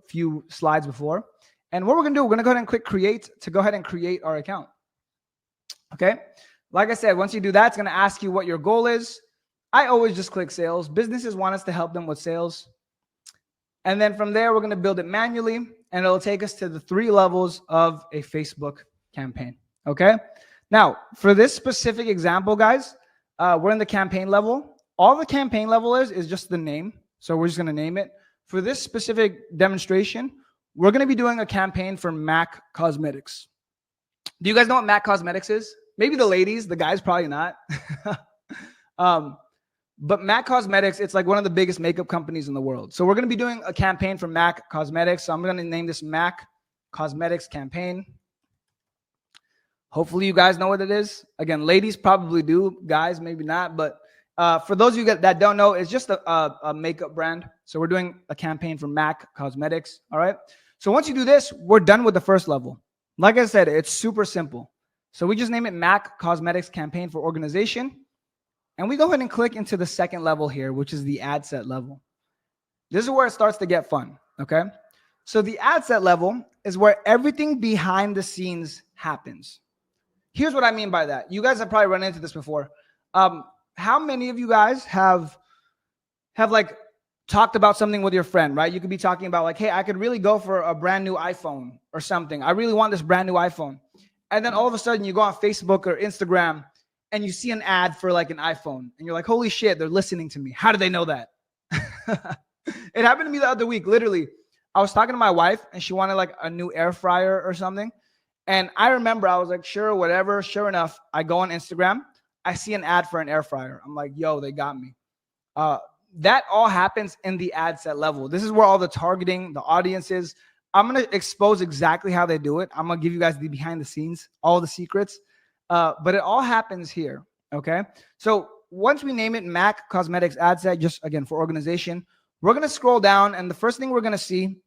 few slides before. And what we're going to do, we're going to go ahead and click create to go ahead and create our account. Okay. Like I said, once you do that, it's going to ask you what your goal is. I always just click sales. Businesses want us to help them with sales. And then from there, we're going to build it manually, and it'll take us to the 3 levels of a Facebook campaign. Okay. Now, for this specific example, guys, we're in the campaign level. All the campaign level is just the name. So we're just going to name it. For this specific demonstration, we're going to be doing a campaign for MAC Cosmetics. Do you guys know what MAC Cosmetics is? Maybe the ladies, the guys probably not. But MAC Cosmetics, it's like one of the biggest makeup companies in the world. So we're going to be doing a campaign for MAC Cosmetics. So I'm going to name this MAC Cosmetics campaign. Hopefully you guys know what it is. Again, ladies probably do. Guys, maybe not. But for those of you that don't know, it's just a makeup brand. So we're doing a campaign for MAC Cosmetics. All right. So once you do this, we're done with the first level. Like I said, it's super simple. So we just name it MAC Cosmetics campaign for organization. And we go ahead and click into the second level here, which is the ad set level. This is where it starts to get fun, okay? So the ad set level is where everything behind the scenes happens. Here's what I mean by that. You guys have probably run into this before. How many of you guys have like talked about something with your friend, right? You could be talking about like, hey, I could really go for a brand new iPhone or something. I really want this brand new iPhone. And then all of a sudden you go on Facebook or Instagram and you see an ad for like an iPhone and you're like, holy shit, they're listening to me. How do they know that? It happened to me the other week. Literally, I was talking to my wife and she wanted like a new air fryer or something. And I remember I was like, sure, whatever. Sure enough, I go on Instagram. I see an ad for an air fryer. I'm like, yo, they got me. That all happens in the ad set level. This is where all the targeting, the audience is. I'm going to expose exactly how they do it. I'm going to give you guys the behind the scenes, all the secrets. But it all happens here, okay? So once we name it MAC Cosmetics ad set, just again for organization, we're going to scroll down, and the first thing we're going to see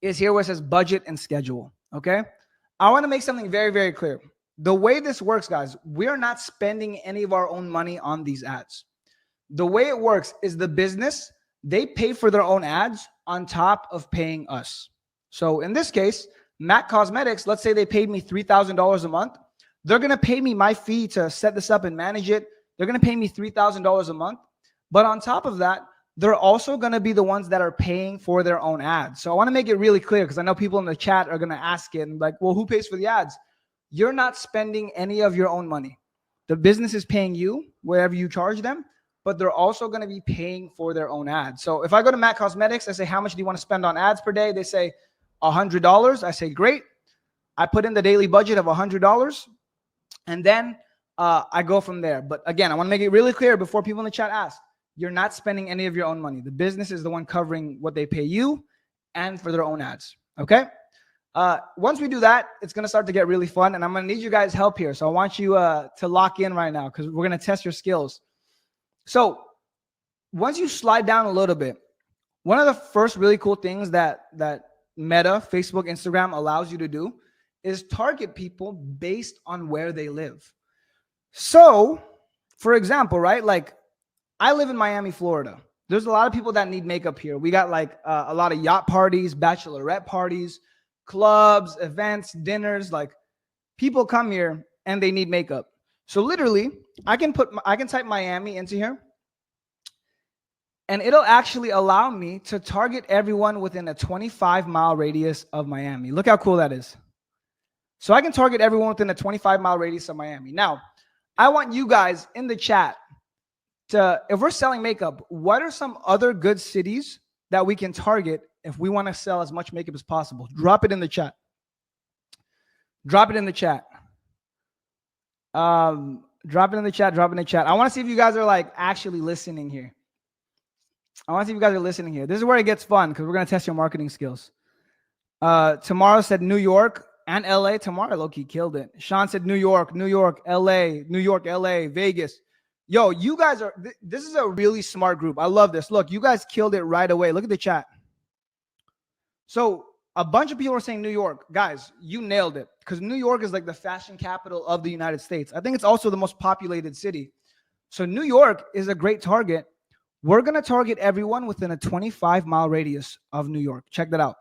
is here where it says budget and schedule, okay? I want to make something very, very clear. The way this works, guys, we're not spending any of our own money on these ads. The way it works is the business, they pay for their own ads on top of paying us. So in this case, MAC Cosmetics, let's say they paid me $3,000 a month. They're going to pay me my fee to set this up and manage it. They're going to pay me $3,000 a month. But on top of that, they're also going to be the ones that are paying for their own ads. So I want to make it really clear because I know people in the chat are going to ask it and like, well, who pays for the ads? You're not spending any of your own money. The business is paying you wherever you charge them, but they're also going to be paying for their own ads. So if I go to MAC Cosmetics, I say, how much do you want to spend on ads per day? They say $100. I say, great. I put in the daily budget of $100. And then I go from there. But again, I want to make it really clear before people in the chat ask, you're not spending any of your own money. The business is the one covering what they pay you and for their own ads. Okay. Once we do that, it's going to start to get really fun. And I'm going to need you guys' help here. So I want you to lock in right now because we're going to test your skills. So once you slide down a little bit, one of the first really cool things that Meta, Facebook, Instagram allows you to do is target people based on where they live. So, for example, right, like I live in Miami, Florida. There's a lot of people that need makeup here. We got like a lot of yacht parties, bachelorette parties, clubs, events, dinners. Like people come here and they need makeup. So literally, I can type Miami into here, and it'll actually allow me to target everyone within a 25-mile radius of Miami. Look how cool that is. So I can target everyone within a 25-mile radius of Miami. Now, I want you guys in the chat to, if we're selling makeup, what are some other good cities that we can target if we want to sell as much makeup as possible? Drop it in the chat. Drop it in the chat. Drop it in the chat. Drop it in the chat. I want to see if you guys are like actually listening here. I want to see if you guys are listening here. This is where it gets fun because we're going to test your marketing skills. Tamara said New York and LA. Tamara low-key killed it. Sean said New York, LA, New York, LA, Vegas. Yo, you guys are, this is a really smart group. I love this. Look, you guys killed it right away. Look at the chat. So a bunch of people are saying New York. Guys, you nailed it because New York is like the fashion capital of the United States. I think it's also the most populated city. So New York is a great target. We're going to target everyone within a 25-mile radius of New York. Check that out.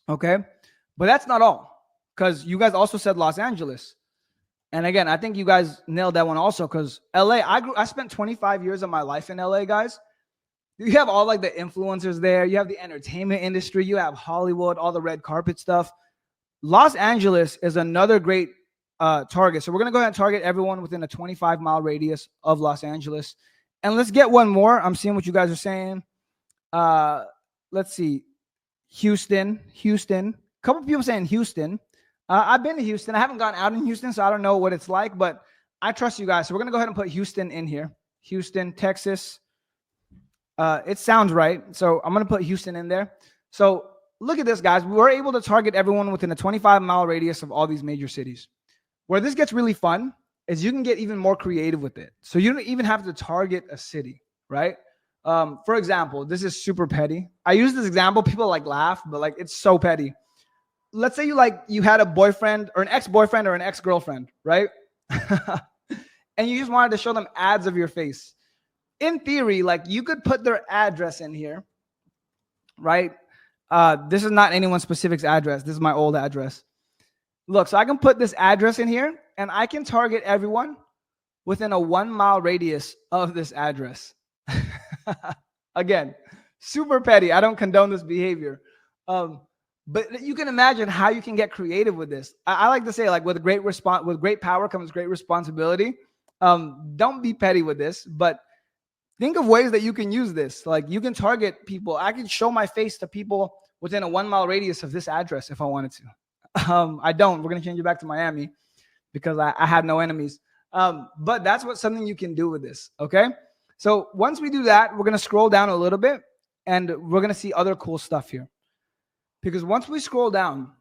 Okay. But that's not all, because you guys also said Los Angeles. And again, I think you guys nailed that one also, because LA, I spent 25 years of my life in LA, guys. You have all like the influencers there. You have the entertainment industry. You have Hollywood, all the red carpet stuff. Los Angeles is another great target. So we're going to go ahead and target everyone within a 25-mile radius of Los Angeles. And let's get one more. I'm seeing what you guys are saying. Let's see. Houston. A couple people saying Houston. I've been to Houston. I haven't gone out in Houston, so I don't know what it's like, but I trust you guys. So we're going to go ahead and put Houston in here. Houston, Texas. It sounds right. So I'm going to put Houston in there. So look at this, guys. We were able to target everyone within a 25-mile radius of all these major cities. Where this gets really fun is you can get even more creative with it. So you don't even have to target a city, right? For example, this is super petty. I use this example. People like laugh, but like it's so petty. Let's say you had a boyfriend or an ex-boyfriend or an ex-girlfriend, right? And you just wanted to show them ads of your face. In theory, like you could put their address in here, right? This is not anyone's specific address. This is my old address. Look, so I can put this address in here and I can target everyone within a 1-mile radius of this address. Again, super petty. I don't condone this behavior. But you can imagine how you can get creative with this. I like to say, like, with great power comes great responsibility. Don't be petty with this, but think of ways that you can use this. Like, you can target people. I can show my face to people within a 1-mile radius of this address if I wanted to. I don't. We're going to change it back to Miami because I had no enemies. But that's something you can do with this, okay? So once we do that, we're going to scroll down a little bit, and we're going to see other cool stuff here. Because once we scroll down,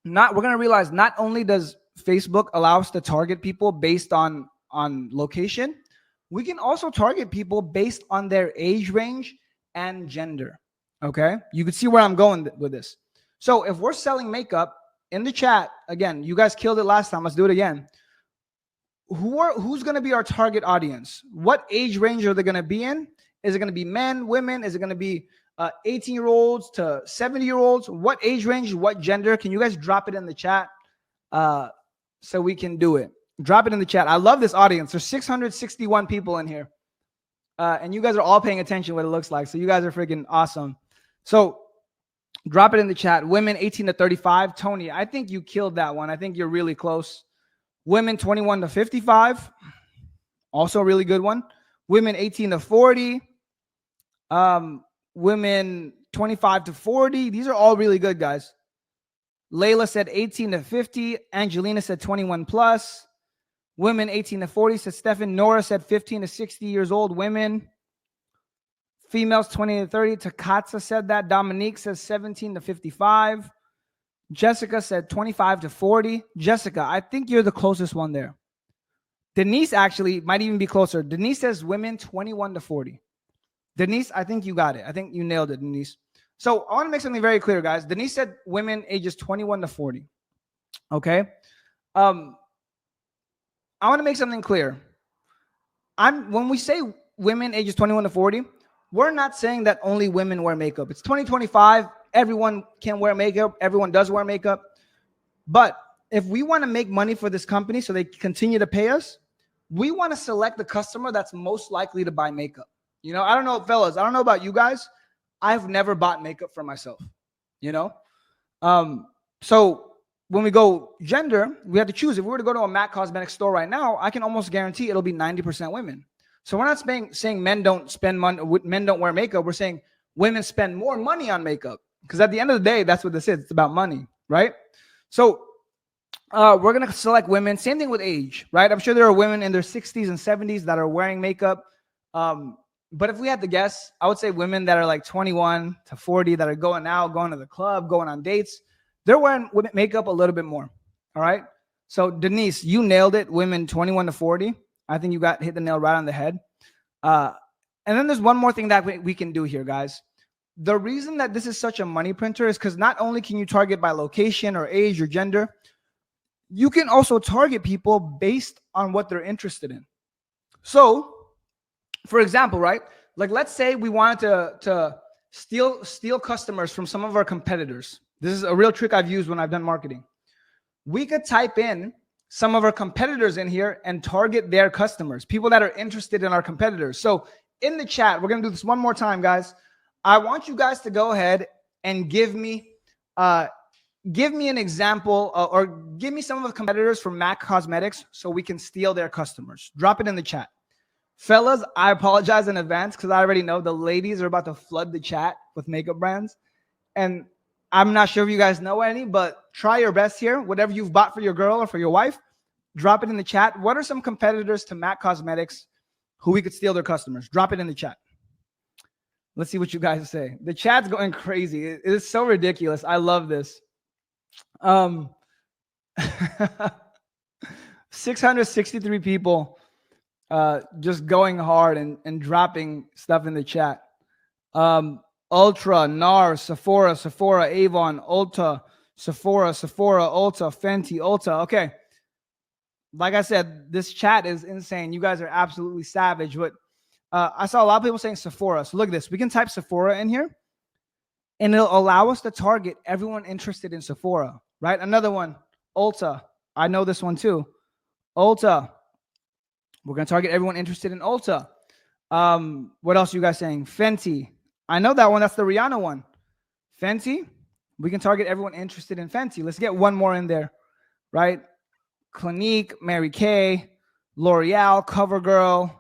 we're going to realize not only does Facebook allow us to target people based on location, we can also target people based on their age range and gender, okay? You can see where I'm going with this. So if we're selling makeup, in the chat, again, you guys killed it last time. Let's do it again. Who's going to be our target audience? What age range are they going to be in? Is it going to be men, women? Is it going to be 18-year-olds to 70-year-olds? What age range, what gender? Can you guys drop it in the chat so we can do it? Drop it in the chat. I love this audience. There's 661 people in here. And you guys are all paying attention what it looks like. So you guys are freaking awesome. So drop it in the chat. Women 18 to 35. Tony, I think you killed that one. I think you're really close. Women 21 to 55. Also a really good one. Women 18 to 40. Women 25 to 40. These are all really good, guys. Layla said 18 to 50. Angelina said 21 plus. Women 18 to 40, said Stefan. Nora said 15 to 60 years old. Women. Females 20 to 30. Takatsa said that. Dominique says 17 to 55. Jessica said 25 to 40. Jessica, I think you're the closest one there. Denise actually might even be closer. Denise says women 21 to 40. Denise, I think you got it. I think you nailed it, Denise. So I want to make something very clear, guys. Denise said women ages 21 to 40. Okay. I want to make something clear. When we say women ages 21 to 40, we're not saying that only women wear makeup. It's 2025. Everyone can wear makeup. Everyone does wear makeup. But if we want to make money for this company so they continue to pay us, we want to select the customer that's most likely to buy makeup. You know, I don't know, fellas. I don't know about you guys. I've never bought makeup for myself, you know? So when we go gender, we have to choose. If we were to go to a MAC Cosmetics store right now, I can almost guarantee it'll be 90% women. So we're not saying men don't spend money, men don't wear makeup. We're saying women spend more money on makeup, because at the end of the day, that's what this is. It's about money, right? So we're going to select women. Same thing with age, right? I'm sure there are women in their 60s and 70s that are wearing makeup. But if we had to guess, I would say women that are like 21 to 40 that are going out, going to the club, going on dates, they're wearing makeup a little bit more. All right. So Denise, you nailed it. Women 21 to 40. I think you hit the nail right on the head. And then there's one more thing that we can do here, guys. The reason that this is such a money printer is because not only can you target by location or age or gender, you can also target people based on what they're interested in. So, for example, right, Like, let's say we wanted to steal customers from some of our competitors. This is a real trick I've used when I've done marketing. We could type in some of our competitors in here and target their customers, people that are interested in our competitors. So in the chat, we're going to do this one more time, guys. I want you guys to go ahead and give me an example or give me some of the competitors from MAC Cosmetics so we can steal their customers. Drop it in the chat. Fellas, I apologize in advance because I already know the ladies are about to flood the chat with makeup brands. And I'm not sure if you guys know any, but try your best here. Whatever you've bought for your girl or for your wife, drop it in the chat. What are some competitors to MAC Cosmetics who we could steal their customers? Drop it in the chat. Let's see what you guys say. The chat's going crazy. It is so ridiculous. I love this. 663 people just going hard and dropping stuff in the chat. Ultra, NARS, Sephora, Avon, Ulta, Sephora, Ulta, Fenty, Ulta. Okay. Like I said, this chat is insane. You guys are absolutely savage. But I saw a lot of people saying Sephora. So look at this. We can type Sephora in here, and it'll allow us to target everyone interested in Sephora, right? Another one, Ulta. I know this one too. Ulta. We're going to target everyone interested in Ulta. What else are you guys saying? Fenty. I know that one. That's the Rihanna one. Fenty. We can target everyone interested in Fenty. Let's get one more in there, right? Clinique, Mary Kay, L'Oreal, CoverGirl,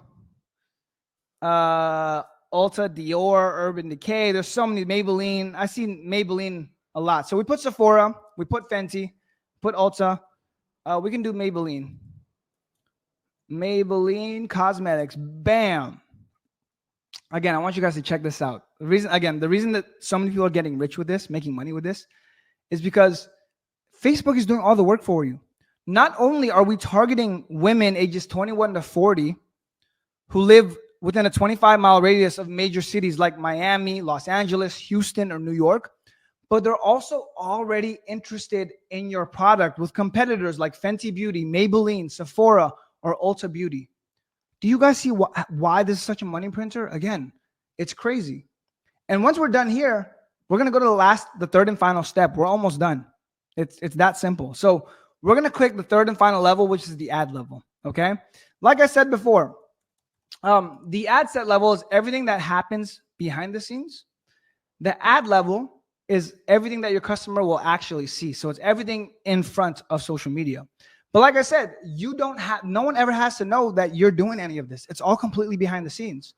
Ulta, Dior, Urban Decay. There's so many. Maybelline. I see Maybelline a lot. So we put Sephora. We put Fenty. Put Ulta. We can do Maybelline. Maybelline Cosmetics. Bam. Again, I want you guys to check this out. The reason that so many people are getting rich with this, making money with this, is because Facebook is doing all the work for you. Not only are we targeting women ages 21 to 40 who live within a 25-mile radius of major cities like Miami, Los Angeles, Houston, or New York, but they're also already interested in your product with competitors like Fenty Beauty, Maybelline, Sephora, or Ulta Beauty. Do you guys see why this is such a money printer? Again, it's crazy. And once we're done here, we're going to go to the third and final step. We're almost done. It's that simple. So we're going to click the third and final level, which is the ad level. Okay. Like I said before, the ad set level is everything that happens behind the scenes. The ad level is everything that your customer will actually see. So it's everything in front of social media. But like I said, no one ever has to know that you're doing any of this. It's all completely behind the scenes.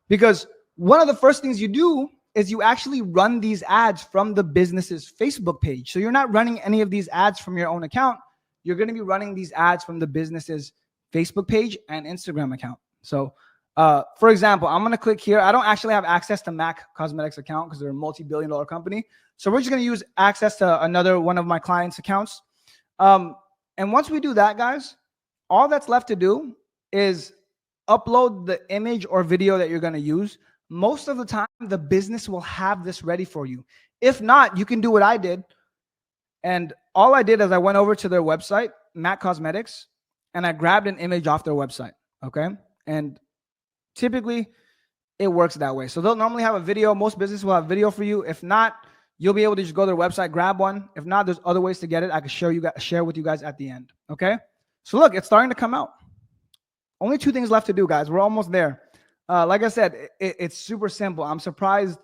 Because one of the first things you do is you actually run these ads from the business's Facebook page. So you're not running any of these ads from your own account. You're going to be running these ads from the business's Facebook page and Instagram account. So for example, I'm going to click here. I don't actually have access to MAC Cosmetics account because they're a multi-billion-dollar company. So we're just going to use access to another one of my clients' accounts. And once we do that, guys, all that's left to do is upload the image or video that you're going to use. Most of the time, the business will have this ready for you. If not, you can do what I did. And all I did is I went over to their website, MAC Cosmetics, and I grabbed an image off their website. Okay. And typically it works that way. So they'll normally have a video. Most businesses will have video for you. If not, you'll be able to just go to their website, grab one. If not, there's other ways to get it. I can share with you guys at the end. Okay. So look, it's starting to come out. Only 2 things left to do, guys. We're almost there. Like I said, it's super simple. I'm surprised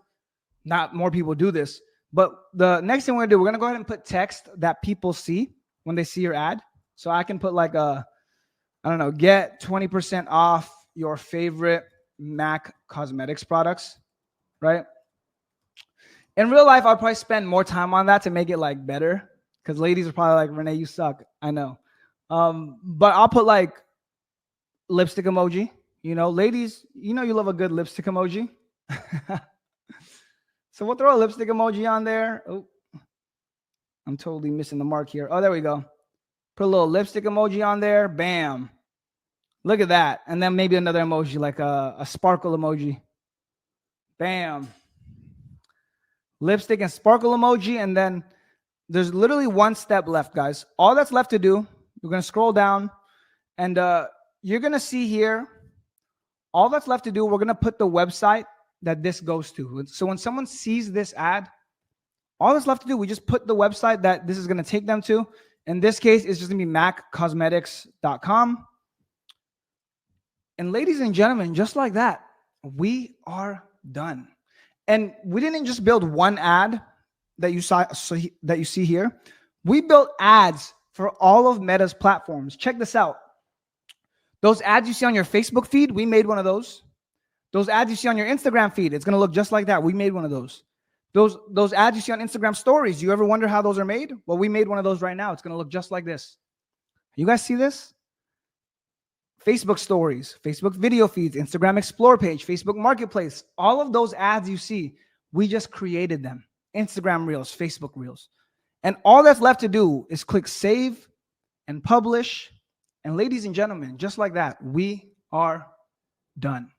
not more people do this. But the next thing we're going to do, we're going to go ahead and put text that people see when they see your ad. So I can put like get 20% off your favorite MAC Cosmetics products, right? In real life, I'll probably spend more time on that to make it like better because ladies are probably like, Renee, you suck. I know. But I'll put like lipstick emoji. You know, ladies, you know you love a good lipstick emoji. So we'll throw a lipstick emoji on there. Oh, I'm totally missing the mark here. Oh, there we go. Put a little lipstick emoji on there. Bam. Look at that. And then maybe another emoji, like a sparkle emoji. Bam. Lipstick and sparkle emoji. And then there's literally one step left, guys. All that's left to do, you're going to scroll down and you're going to see here all that's left to do, we're going to put the website that this goes to. So when someone sees this ad, all that's left to do, we just put the website that this is going to take them to. In this case, it's just going to be maccosmetics.com. And ladies and gentlemen, just like that, we are done. And we didn't just build one ad that you saw, that you see here. We built ads for all of Meta's platforms. Check this out. Those ads you see on your Facebook feed, we made one of those. Those ads you see on your Instagram feed, it's going to look just like that. We made one of those. Those ads you see on Instagram stories, you ever wonder how those are made? Well, we made one of those right now. It's going to look just like this. You guys see this? Facebook stories, Facebook video feeds, Instagram Explore page, Facebook Marketplace, all of those ads you see, we just created them. Instagram Reels, Facebook Reels. And all that's left to do is click save and publish. And ladies and gentlemen, just like that, we are done.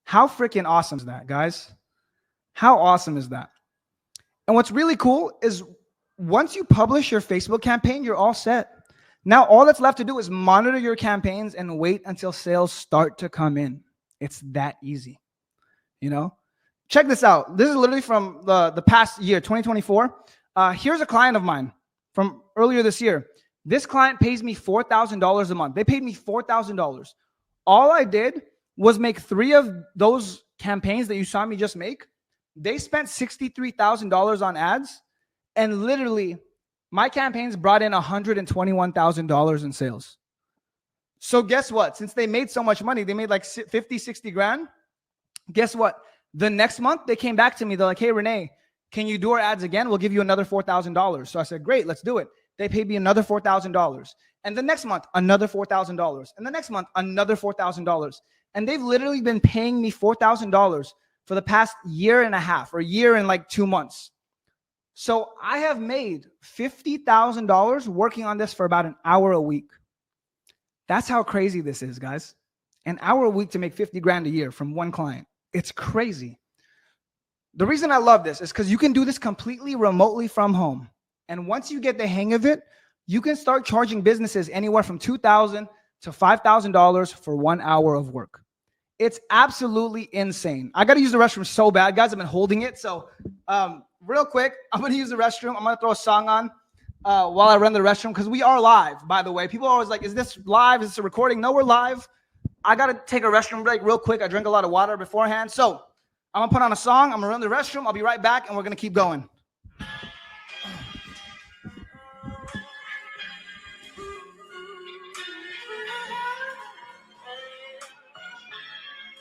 How freaking awesome is that, guys? How awesome is that? And what's really cool is once you publish your Facebook campaign, you're all set. Now, all that's left to do is monitor your campaigns and wait until sales start to come in. It's that easy. You know, check this out. This is literally from the past year, 2024. Here's a client of mine from earlier this year. This client pays me $4,000 a month. They paid me $4,000. All I did was make 3 of those campaigns that you saw me just make. They spent $63,000 on ads, and literally my campaigns brought in $121,000 in sales. So guess what? Since they made so much money, they made like 50, 60 grand. Guess what? The next month they came back to me. They're like, hey, Renee, can you do our ads again? We'll give you another $4,000. So I said, great, let's do it. They paid me another $4,000. And the next month, another $4,000. And the next month, another $4,000. And they've literally been paying me $4,000 for the past year and a half, or a year and like 2 months. So I have made $50,000 working on this for about an hour a week. That's how crazy this is, guys. An hour a week to make 50 grand a year from one client. It's crazy. The reason I love this is because you can do this completely remotely from home. And once you get the hang of it, you can start charging businesses anywhere from $2,000 to $5,000 for 1 hour of work. It's absolutely insane. I got to use the restroom so bad, guys. I've been holding it. So real quick, I'm going to use the restroom. I'm going to throw a song on while I run the restroom, because we are live, by the way. People are always like, is this live? Is this a recording? No, we're live. I got to take a restroom break real quick. I drank a lot of water beforehand. So I'm going to put on a song. I'm going to run the restroom. I'll be right back, and we're going to keep going.